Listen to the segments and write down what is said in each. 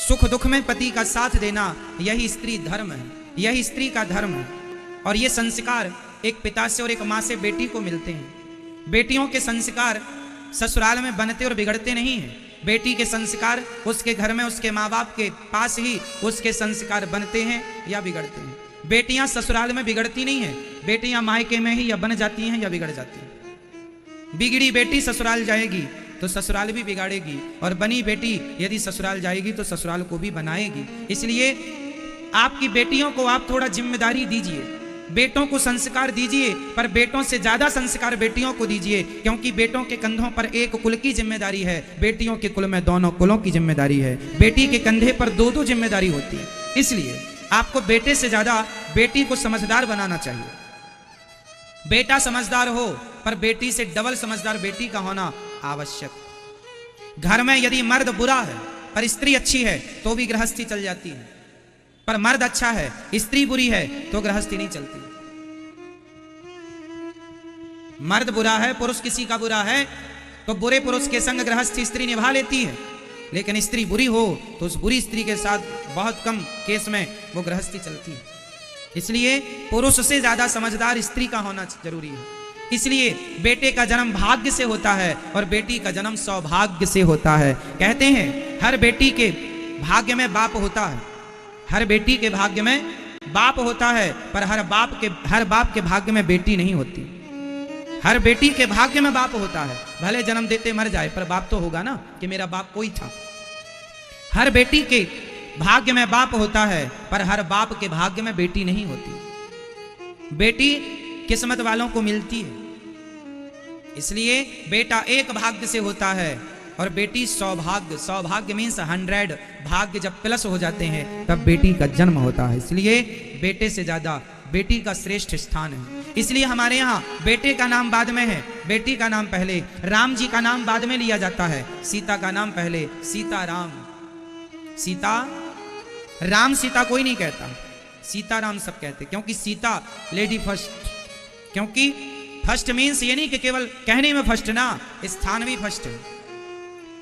सुख दुख में पति का साथ देना, यही स्त्री धर्म है, यही स्त्री का धर्म है। और ये संस्कार एक पिता से और एक माँ से बेटी को मिलते हैं। बेटियों के संस्कार ससुराल में बनते और बिगड़ते नहीं हैं। बेटी के संस्कार उसके घर में उसके माँ बाप के पास ही उसके संस्कार बनते हैं या बिगड़ते हैं। बेटियां ससुराल में बिगड़ती नहीं हैं, बेटियां मायके में ही या बन जाती हैं या बिगड़ जाती हैं। बिगड़ी बेटी ससुराल जाएगी तो ससुराल भी बिगाड़ेगी, और बनी बेटी यदि ससुराल जाएगी तो ससुराल को भी बनाएगी। इसलिए आपकी बेटियों को आप थोड़ा जिम्मेदारी दीजिए, बेटों को संस्कार दीजिए, पर बेटों से ज्यादा संस्कार बेटियों को दीजिए, क्योंकि बेटों के कंधों पर एक कुल की जिम्मेदारी है, बेटियों के कुल में दोनों कुलों की जिम्मेदारी है। बेटी के कंधे पर दो दो जिम्मेदारी होती है। इसलिए आपको बेटे से ज्यादा बेटी को समझदार बनाना चाहिए। बेटा समझदार हो पर बेटी से डबल समझदार बेटी का होना आवश्यक। घर में यदि मर्द बुरा है पर स्त्री अच्छी है तो भी गृहस्थी चल जाती है, पर मर्द अच्छा है स्त्री बुरी है तो गृहस्थी नहीं चलती। मर्द बुरा है, पुरुष किसी का बुरा है तो बुरे पुरुष के संग गृहस्थी स्त्री निभा लेती है, लेकिन स्त्री बुरी हो तो उस बुरी स्त्री के साथ बहुत कम केस में वो गृहस्थी चलती है। इसलिए पुरुष से ज्यादा समझदार स्त्री का होना जरूरी है। इसलिए बेटे का जन्म भाग्य से होता है और बेटी का जन्म सौभाग्य से होता है। कहते हैं हर बेटी के भाग्य में बाप होता है, हर बेटी के भाग्य में बाप होता है, पर हर बाप के भाग्य में बेटी नहीं होती। हर बेटी के भाग्य में बाप होता है, भले जन्म देते मर जाए पर बाप तो होगा ना कि मेरा बाप कोई था। हर बेटी के भाग्य में बाप होता है, पर हर बाप के भाग्य में बेटी नहीं होती। बेटी किस्मत वालों को मिलती है। इसलिए बेटा एक भाग्य से होता है और बेटी सौभाग्य। सौभाग्य मीन्स 100, भाग्य जब प्लस हो जाते हैं तब बेटी का जन्म होता है। इसलिए बेटे से ज्यादा बेटी का श्रेष्ठ स्थान है। इसलिए हमारे यहाँ बेटे का नाम बाद में है, बेटी का नाम पहले। राम जी का नाम बाद में लिया जाता है, सीता का नाम पहले। सीता राम, सीता राम सीता कोई नहीं कहता, सीता राम सब कहते, क्योंकि सीता लेडी फर्स्ट। क्योंकि फर्स्ट मीन्स ये नहीं कि केवल कहने में फर्स्ट ना, स्थान भी फर्स्ट है।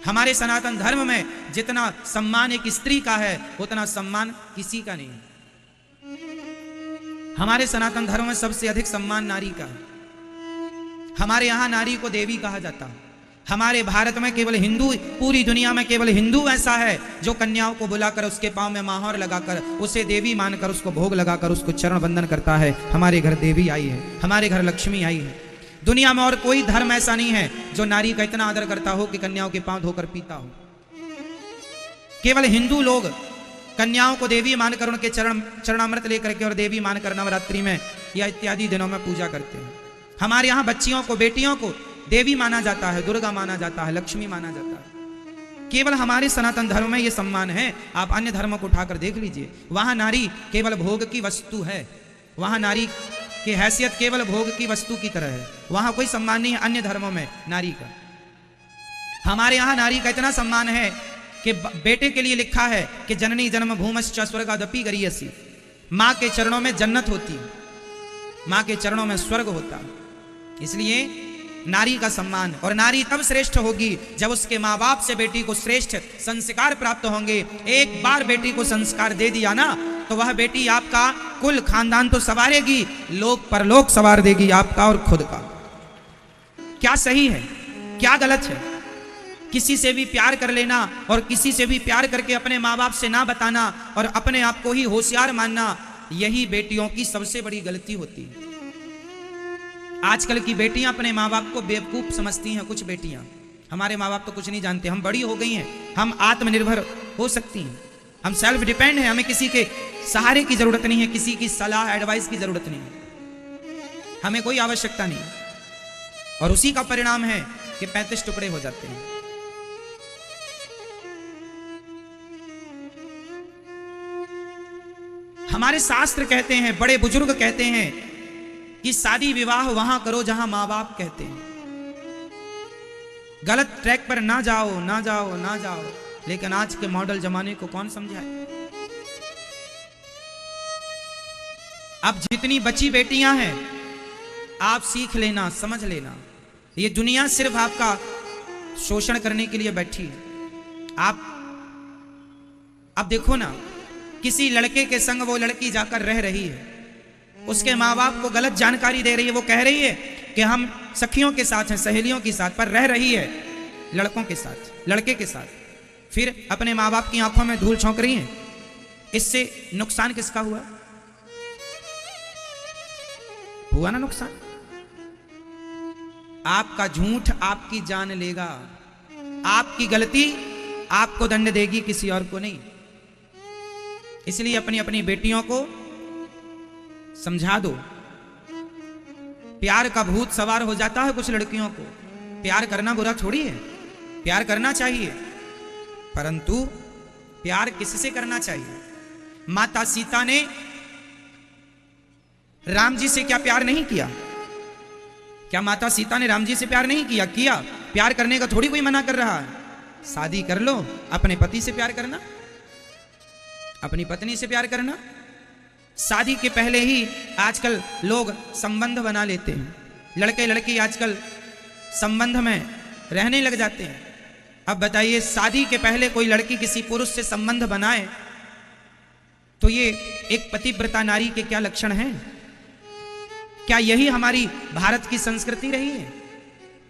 हमारे सनातन धर्म में जितना सम्मान एक स्त्री का है उतना सम्मान किसी का नहीं है। हमारे सनातन धर्म में सबसे अधिक सम्मान नारी का है। हमारे यहां नारी को देवी कहा जाता है। हमारे भारत में केवल हिंदू, पूरी दुनिया में केवल हिंदू ऐसा है जो कन्याओं को बुलाकर उसके पांव में माहौर लगाकर उसे देवी मानकर उसको भोग लगाकर उसको चरण वंदन करता है। हमारे घर देवी आई है, हमारे घर लक्ष्मी आई है। दुनिया में और कोई धर्म ऐसा नहीं है जो नारी का इतना आदर करता हो कि कन्याओं के पांव धोकर पीता हो। केवल हिंदू लोग कन्याओं को देवी मानकर उनके चरणामृत लेकर के और देवी मानकर नवरात्रि में या इत्यादि दिनों में पूजा करते हैं। हमारे यहाँ बच्चियों को, बेटियों को देवी माना जाता है, दुर्गा माना जाता है, लक्ष्मी माना जाता है। केवल हमारे सनातन धर्म में ये सम्मान है। आप अन्य धर्मों को उठाकर देख लीजिए, वहां नारी केवल भोग की वस्तु है, वहां नारी की हैसियत केवल भोग की वस्तु की तरह है, वहां कोई सम्मान नहीं है अन्य धर्मों में नारी का। हमारे यहाँ नारी का इतना सम्मान है कि बेटे के लिए लिखा है कि जननी जन्म भूमश्च स्वर्गादपि गरीयसी, माँ के चरणों में जन्नत होती है, माँ के चरणों में स्वर्ग होता है। इसलिए नारी का सम्मान, और नारी तब श्रेष्ठ होगी जब उसके माँ बाप से बेटी को श्रेष्ठ संस्कार प्राप्त होंगे। एक बार बेटी को संस्कार दे दिया ना तो वह बेटी आपका कुल खानदान तो संवारेगी, लोक परलोक संवार देगी आपका और खुद का। क्या सही है, क्या गलत है? किसी से भी प्यार कर लेना और किसी से भी प्यार करके अपने माँ बाप से ना बताना और अपने आप को ही होशियार मानना, यही बेटियों की सबसे बड़ी गलती होती है। आजकल की बेटियां अपने माँ बाप को बेवकूफ समझती हैं। कुछ बेटियां, हमारे माँ बाप तो कुछ नहीं जानते, हम बड़ी हो गई हैं, हम आत्मनिर्भर हो सकती हैं, हम सेल्फ डिपेंड हैं, हमें किसी के सहारे की जरूरत नहीं है, किसी की सलाह एडवाइस की जरूरत नहीं है, हमें कोई आवश्यकता नहीं। और उसी का परिणाम है कि 35 टुकड़े हो जाते हैं। हमारे शास्त्र कहते हैं, बड़े बुजुर्ग कहते हैं कि शादी विवाह वहां करो जहां मां बाप कहते हैं। गलत ट्रैक पर ना जाओ, ना जाओ, ना जाओ। लेकिन आज के मॉडल जमाने को कौन समझाए? अब जितनी बची बेटियां हैं आप सीख लेना, समझ लेना, ये दुनिया सिर्फ आपका शोषण करने के लिए बैठी है। आप अब देखो ना, किसी लड़के के संग वो लड़की जाकर रह रही है, उसके माँ बाप को गलत जानकारी दे रही है, वो कह रही है कि हम सखियों के साथ हैं, सहेलियों के साथ, पर रह रही है लड़कों के साथ, लड़के के साथ, फिर अपने माँ बाप की आंखों में धूल झोंक रही है। इससे नुकसान किसका हुआ? हुआ ना नुकसान। आपका झूठ आपकी जान लेगा, आपकी गलती आपको दंड देगी, किसी और को नहीं। इसलिए अपनी अपनी बेटियों को समझा दो। प्यार का भूत सवार हो जाता है कुछ लड़कियों को। प्यार करना बुरा थोड़ी है, प्यार करना चाहिए, परंतु प्यार किससे करना चाहिए? माता सीता ने राम जी से क्या प्यार नहीं किया? क्या माता सीता ने राम जी से प्यार नहीं किया? किया। प्यार करने का थोड़ी कोई मना कर रहा है। शादी कर लो, अपने पति से प्यार करना, अपनी पत्नी से प्यार करना। शादी के पहले ही आजकल लोग संबंध बना लेते हैं, लड़के लड़की आजकल संबंध में रहने लग जाते हैं। अब बताइए, शादी के पहले कोई लड़की किसी पुरुष से संबंध बनाए तो ये एक पतिव्रता नारी के क्या लक्षण हैं? क्या यही हमारी भारत की संस्कृति रही है?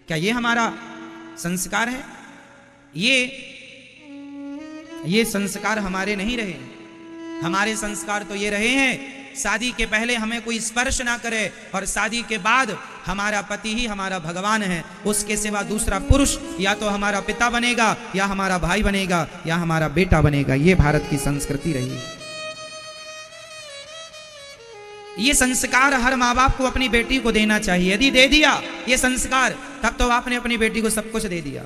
क्या ये हमारा संस्कार है? ये संस्कार हमारे नहीं रहे। हमारे संस्कार तो ये रहे हैं, शादी के पहले हमें कोई स्पर्श ना करे और शादी के बाद हमारा पति ही हमारा भगवान है। उसके सिवा दूसरा पुरुष या तो हमारा पिता बनेगा, या हमारा भाई बनेगा, या हमारा बेटा बनेगा। ये भारत की संस्कृति रही है। ये संस्कार हर माँ बाप को अपनी बेटी को देना चाहिए। यदि दे दिया ये संस्कार, तब तो आपने अपनी बेटी को सब कुछ दे दिया।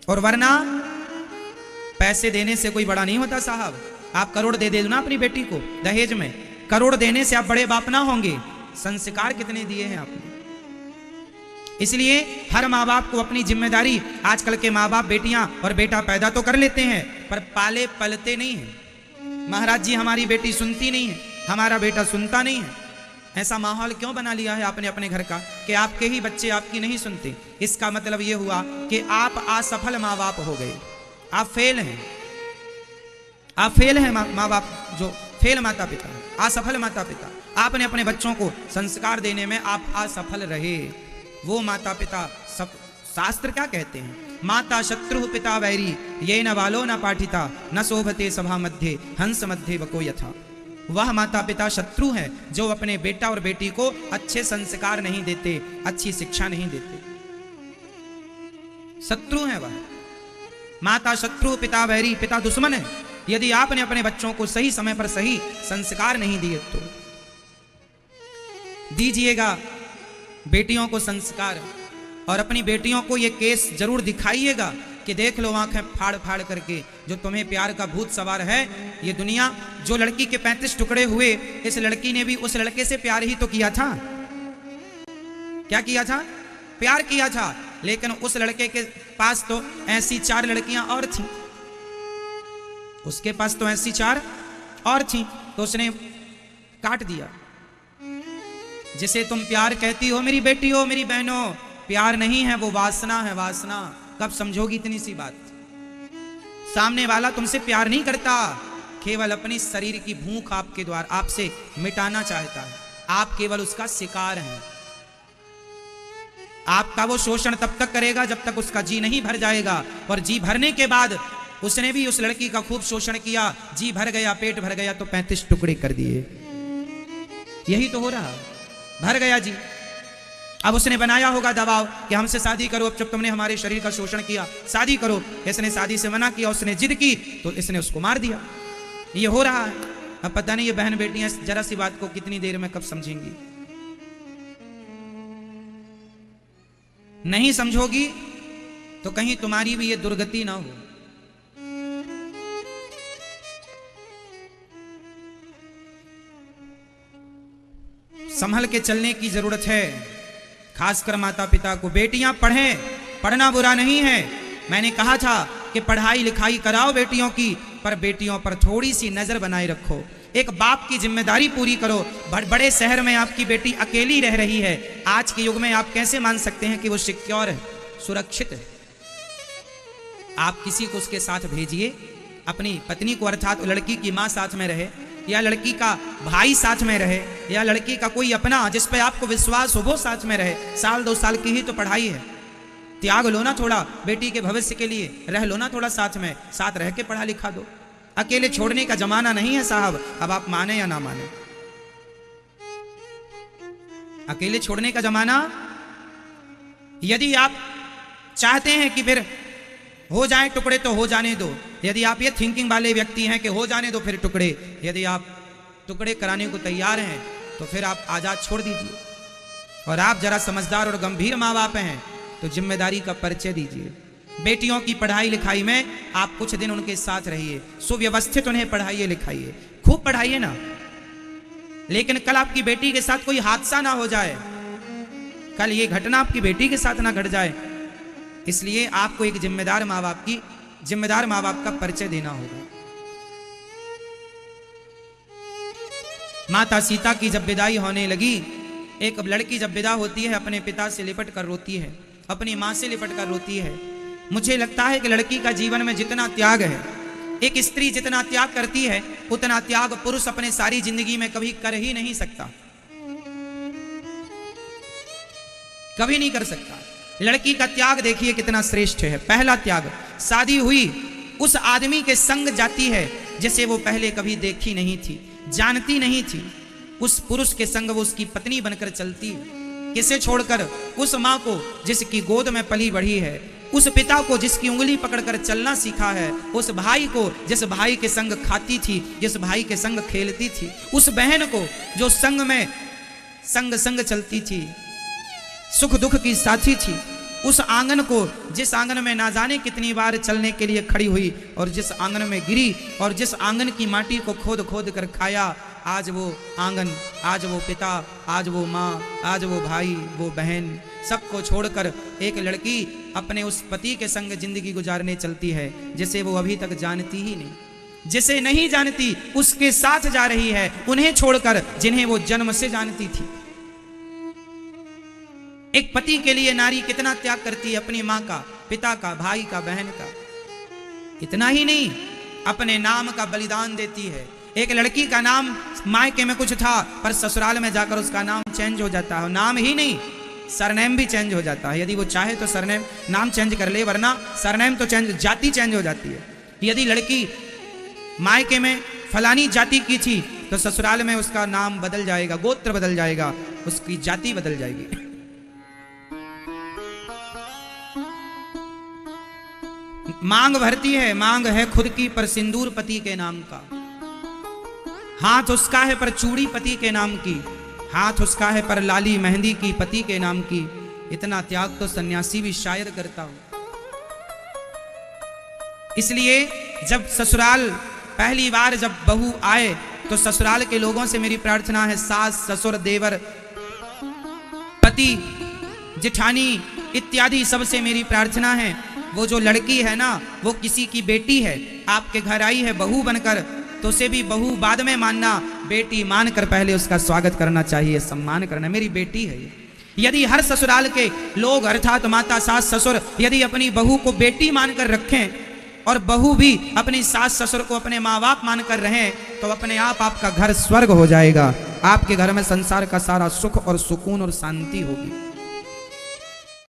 और वरना पैसे देने से कोई बड़ा नहीं होता साहब। आप करोड़ दे दो ना अपनी बेटी को दहेज में, करोड़ देने से आप बड़े बाप ना होंगे। संस्कार कितने दिए हैं आपने? इसलिए हर माँ बाप को अपनी जिम्मेदारी, आजकल के माँ बाप बेटियां और बेटा पैदा तो कर लेते हैं पर पाले पलते नहीं हैं। महाराज जी, हमारी बेटी सुनती नहीं है, हमारा बेटा सुनता नहीं है। ऐसा माहौल क्यों बना लिया है आपने अपने घर का कि आपके ही बच्चे आपकी नहीं सुनते? इसका मतलब यह हुआ कि आप असफल माँ बाप हो गए, आप फेल हैं। आप फेल हैं माँ बाप, जो फेल माता पिता, असफल माता पिता। आपने अपने बच्चों को संस्कार देने में आप असफल रहे। वो माता पिता, सब शास्त्र क्या कहते हैं? माता शत्रु पिता वैरी, ये न बालो न पाठिता, न शोभते सभा मध्य हंस मध्य बको यथा। वह माता पिता शत्रु हैं जो अपने बेटा और बेटी को अच्छे संस्कार नहीं देते, अच्छी शिक्षा नहीं देते। शत्रु हैं वह। माता शत्रु पिता वैरी, पिता दुश्मन है। यदि आपने अपने बच्चों को सही समय पर सही संस्कार नहीं दिए तो दीजिएगा बेटियों को संस्कार, और अपनी बेटियों को ये केस जरूर दिखाइएगा कि देख लो आंखें फाड़ फाड़ करके, जो तुम्हें प्यार का भूत सवार है। ये दुनिया, जो लड़की के 35 टुकड़े हुए, इस लड़की ने भी उस लड़के से प्यार ही तो किया था। क्या किया था? प्यार किया था। लेकिन उस लड़के के पास तो ऐसी 4 लड़कियां और थीं, उसके पास तो ऐसी 4 और थीं, तो उसने काट दिया। जिसे तुम प्यार कहती हो मेरी बेटी हो, मेरी बहनों, प्यार नहीं है, वो वासना है, वासना। कब समझोगी इतनी सी बात? सामने वाला तुमसे प्यार नहीं करता, केवल अपनी शरीर की भूख आपके द्वारा आपसे मिटाना चाहता है। आप केवल उसका शिकार हैं। आपका वो शोषण तब तक करेगा जब तक उसका जी नहीं भर जाएगा, और जी भरने के बाद उसने भी उस लड़की का खूब शोषण किया, जी भर गया, पेट भर गया तो 35 टुकड़े कर दिए। यही तो हो रहा, भर गया जी। अब उसने बनाया होगा दबाव कि हमसे शादी करो, अब जब तुमने हमारे शरीर का शोषण किया शादी करो। इसने शादी से मना किया, उसने जिद की तो इसने उसको मार दिया। ये हो रहा है। अब पता नहीं ये बहन बेटियां जरा सी बात को कितनी देर में कब समझेंगी। नहीं समझोगी तो कहीं तुम्हारी भी ये दुर्गति ना हो। संभल के चलने की जरूरत है, खासकर माता पिता को। बेटियां पढ़ें, पढ़ना बुरा नहीं है। मैंने कहा था कि पढ़ाई लिखाई कराओ बेटियों की, पर बेटियों पर थोड़ी सी नजर बनाए रखो। एक बाप की जिम्मेदारी पूरी करो। बड़े शहर में आपकी बेटी अकेली रह रही है, आज के युग में आप कैसे मान सकते हैं कि वो सिक्योर है, सुरक्षित है? आप किसी को उसके साथ भेजिए, अपनी पत्नी को अर्थात लड़की की माँ साथ में रहे, या लड़की का भाई साथ में रहे, या लड़की का कोई अपना जिस पे आपको विश्वास हो वो साथ में रहे। 1-2 साल की ही तो पढ़ाई है, त्याग लो ना थोड़ा बेटी के भविष्य के लिए, रह लो ना थोड़ा साथ में, साथ रह के पढ़ा लिखा दो। अकेले छोड़ने का जमाना नहीं है साहब, अब आप माने या ना माने, अकेले छोड़ने का जमाना। यदि आप चाहते हैं कि फिर हो जाए टुकड़े तो हो जाने दो, यदि आप ये थिंकिंग वाले व्यक्ति हैं कि हो जाने दो फिर टुकड़े, यदि आप टुकड़े कराने को तैयार हैं तो फिर आप आजाद छोड़ दीजिए। और आप जरा समझदार और गंभीर माँ बाप हैं तो जिम्मेदारी का परिचय दीजिए। बेटियों की पढ़ाई लिखाई में आप कुछ दिन उनके साथ रहिए, सुव्यवस्थित उन्हें पढ़ाइए लिखाइए, खूब पढ़ाइए ना, लेकिन कल आपकी बेटी के साथ कोई हादसा ना हो जाए, कल ये घटना आपकी बेटी के साथ ना घट जाए। इसलिए आपको एक जिम्मेदार माँ बाप का परिचय देना होगा। माता सीता की जब विदाई होने लगी, एक लड़की जब विदा होती है अपने पिता से लिपट कर रोती है, अपनी माँ से लिपट कर रोती है। मुझे लगता है कि लड़की का जीवन में जितना त्याग है, एक स्त्री जितना त्याग करती है उतना त्याग पुरुष अपने सारी जिंदगी में कभी कर ही नहीं सकता, कभी नहीं कर सकता। लड़की का त्याग देखिए कितना श्रेष्ठ है। पहला त्याग, शादी हुई उस आदमी के संग जाती है जिसे वो पहले कभी देखी नहीं थी, जानती नहीं थी, उस पुरुष के संग वो उसकी पत्नी बनकर चलती है। किसे छोड़कर? उस माँ को जिसकी गोद में पली बढ़ी है, उस पिता को जिसकी उंगली पकड़कर चलना सीखा है, उस भाई को जिस भाई के संग खाती थी, जिस भाई के संग खेलती थी, उस बहन को जो संग में संग चलती थी, सुख दुख की साथी थी, उस आंगन को जिस आंगन में ना जाने कितनी बार चलने के लिए खड़ी हुई और जिस आंगन में गिरी और जिस आंगन की माटी को खोद खोद कर खाया, आज वो आंगन, आज वो पिता, आज वो माँ, आज वो भाई, वो बहन, सबको छोड़कर एक लड़की अपने उस पति के संग जिंदगी गुजारने चलती है जिसे वो अभी तक जानती ही नहीं, जिसे नहीं जानती उसके साथ जा रही है, उन्हें छोड़कर जिन्हें वो जन्म से जानती थी। एक पति के लिए नारी कितना त्याग करती है, अपनी माँ का, पिता का, भाई का, बहन का। इतना ही नहीं, अपने नाम का बलिदान देती है। एक लड़की का नाम मायके में कुछ था पर ससुराल में जाकर उसका नाम चेंज हो जाता है, नाम ही नहीं सरनेम भी चेंज हो जाता है। यदि वो चाहे तो सरनेम नाम चेंज कर ले, वरना सरनेम तो चेंज, जाति चेंज हो जाती है। यदि लड़की मायके में फलानी जाति की थी तो ससुराल में उसका नाम बदल जाएगा, गोत्र बदल जाएगा, उसकी जाति बदल जाएगी। मांग भरती है, मांग है खुद की पर सिंदूर पति के नाम का, हाथ उसका है पर चूड़ी पति के नाम की, हाथ उसका है पर लाली मेहंदी की पति के नाम की। इतना त्याग तो सन्यासी भी शायद करता हो। इसलिए जब ससुराल पहली बार जब बहू आए तो ससुराल के लोगों से मेरी प्रार्थना है, सास, ससुर, देवर, पति, जेठानी इत्यादि सबसे मेरी प्रार्थना है, वो जो लड़की है ना, वो किसी की बेटी है, आपके घर आई है बहू बनकर, तो उसे भी बहू बाद में मानना, बेटी मानकर पहले उसका स्वागत करना चाहिए, सम्मान करना, मेरी बेटी है ये। यदि हर ससुराल के लोग अर्थात माता, सास, ससुर यदि अपनी बहू को बेटी मानकर रखें और बहू भी अपनी सास ससुर को अपने माँ बाप मानकर रहें तो अपने आप आपका घर स्वर्ग हो जाएगा। आपके घर में संसार का सारा सुख और सुकून और शांति होगी।